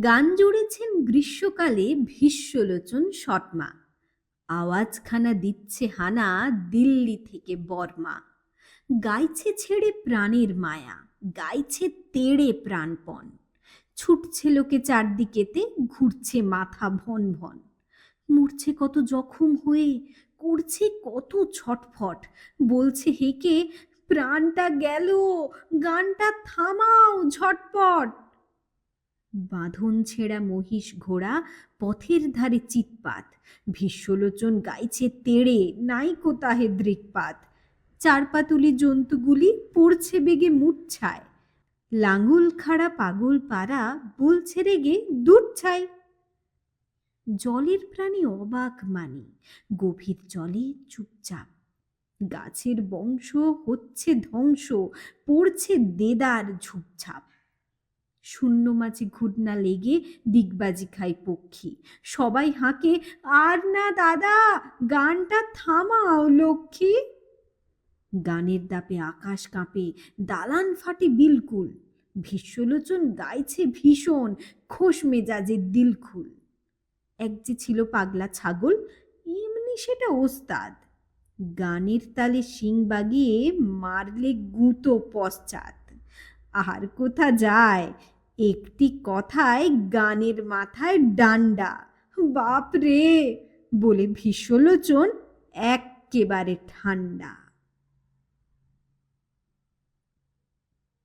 গান জুড়েছেন গ্রীষ্মকালে ভীষ্মলোচন শর্মা। আওয়াজখানা দিচ্ছে হানা দিল্লি থেকে বর্মা। গাইছে ছেড়ে প্রাণের মায়া, গাইছে তেড়ে প্রাণপণ। ছুটছে লোকে চারদিকেতে, ঘুরছে মাথা ভন ভন। মরছে কত জখম হয়ে, করছে কত ছটফট। বলছে হেকে, প্রাণটা গেল, গানটা থামাও ঝটপট। বাঁধন ছেঁড়া মহিষ ঘোড়া পথের ধারে চিৎপাত। ভীষ্মলোচন গাইছে তেড়ে, নাইকো তাহে দৃকপাত। চারপাতুলি জন্তুগুলি পড়ছে বেগে মূর্ছায়। লাঙুল খাড়া পাগল পাড়া বলছে রেগে দূর ছাই। জলের প্রাণী অবাক মানি, গভীর জলে চুপচাপ। গাছের বংশ হচ্ছে ধ্বংস, পড়ছে দেদার ঝুপঝাপ। শূন্য মাঝে ঘুটনা লেগে দিগবাজি খায় পক্ষী। সবাই হাঁকে, আর না দাদা, গানটা থামাও লক্ষ্মী। গানের দাপে আকাশ কাঁপে, দালান ফাটে বিলকুল। ভীষ্মলোচন গাইছে ভীষণ, খোশ মেজাজের দিলখুল। এক যে ছিল পাগলা ছাগল, এমনি সেটা ওস্তাদ। গানের তালে শিং বাগিয়ে মারলে গুঁতো পশ্চাৎ। আর কোথা যায়, একটি কথায় গানের মাথায় ডান্ডা। বাপ রে বলে ভীষ্মলোচন এক্কেবারে ঠান্ডা।